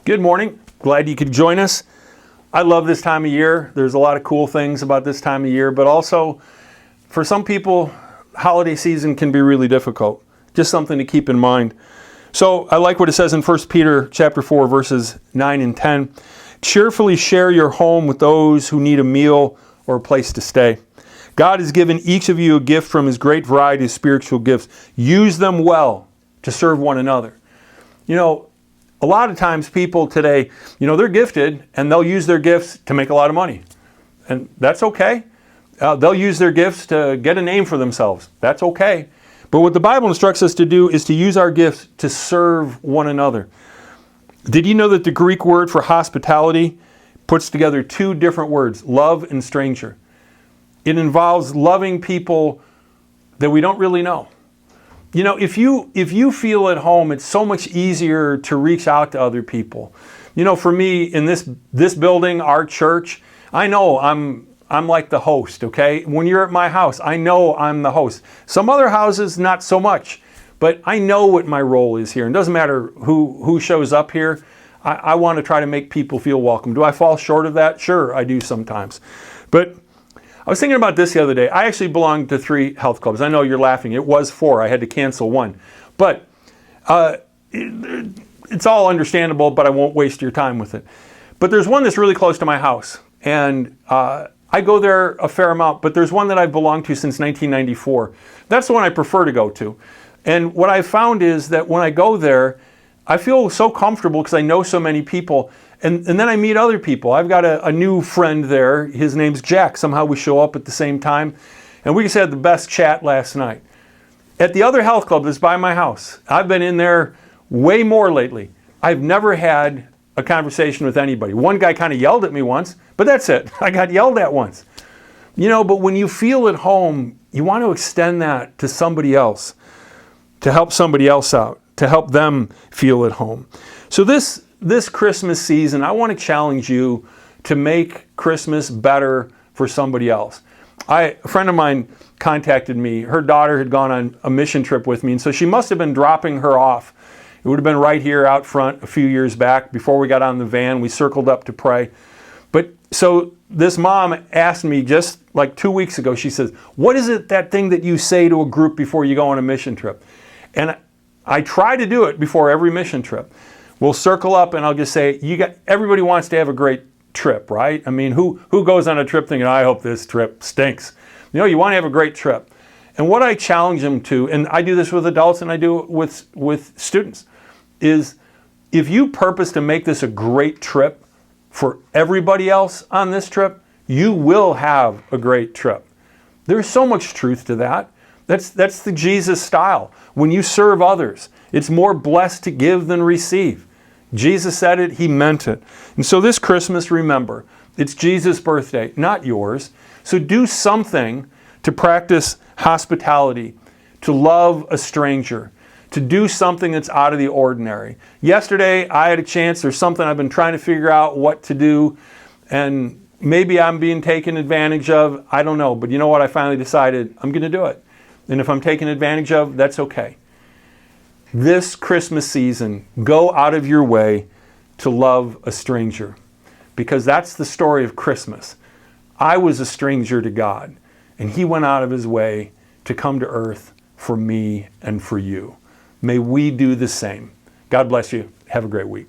Good morning. Glad you could join us. I love this time of year. There's a lot of cool things about this time of year, but also for some people, holiday season can be really difficult. Just something to keep in mind. So I like what it says in 1 Peter chapter 4, verses 9 and 10. Cheerfully share your home with those who need a meal or a place to stay. God has given each of you a gift from His great variety of spiritual gifts. Use them well to serve one another. You know, a lot of times people today, they're gifted and they'll use their gifts to make a lot of money. And that's okay. They'll use their gifts to get a name for themselves. That's okay. But what the Bible instructs us to do is to use our gifts to serve one another. Did you know that the Greek word for hospitality puts together two different words, love and stranger? It involves loving people that we don't really know. You know, if you feel at home, it's so much easier to reach out to other people. You know, for me, in this building, our church, I know I'm like the host, okay? When you're at my house, I know I'm the host. Some other houses, not so much, but I know what my role is here. It doesn't matter who shows up here. I want to try to make people feel welcome. Do I fall short of that? Sure, I do sometimes. But I was thinking about this the other day. I actually belong to 3 health clubs. I know you're laughing. It was 4. I had to cancel 1. But it's all understandable, but I won't waste your time with it. But there's one that's really close to my house. And I go there a fair amount, but there's one that I've belonged to since 1994. That's the one I prefer to go to. And what I've found is that when I go there, I feel so comfortable because I know so many people. And then I meet other people. I've got a new friend there. His name's Jack. Somehow we show up at the same time. And we just had the best chat last night. At the other health club that's by my house, I've been in there way more lately. I've never had a conversation with anybody. One guy kind of yelled at me once, but that's it. I got yelled at once. But when you feel at home, you want to extend that to somebody else, to help somebody else out, to help them feel at home. So this Christmas season, I want to challenge you to make Christmas better for somebody else. A friend of mine contacted me. Her daughter had gone on a mission trip with me, and so she must have been dropping her off. It would have been right here out front a few years back before we got on the van. We circled up to pray. But so this mom asked me just like 2 weeks ago, she says, what is it, that thing that you say to a group before you go on a mission trip? And I try to do it before every mission trip. We'll circle up and I'll just say, everybody wants to have a great trip, right? I mean, who goes on a trip thinking, I hope this trip stinks? You want to have a great trip. And what I challenge them to, and I do this with adults and I do it with students, is if you purpose to make this a great trip for everybody else on this trip, you will have a great trip. There's so much truth to that. That's the Jesus style. When you serve others, it's more blessed to give than receive. Jesus said it, He meant it. And so this Christmas, remember, it's Jesus' birthday, not yours. So do something to practice hospitality, to love a stranger, to do something that's out of the ordinary. Yesterday, I had a chance. There's something I've been trying to figure out what to do, and maybe I'm being taken advantage of. I don't know. But you know what? I finally decided I'm going to do it. And if I'm taken advantage of, that's okay. This Christmas season, go out of your way to love a stranger, because that's the story of Christmas. I was a stranger to God, and He went out of His way to come to earth for me and for you. May we do the same. God bless you. Have a great week.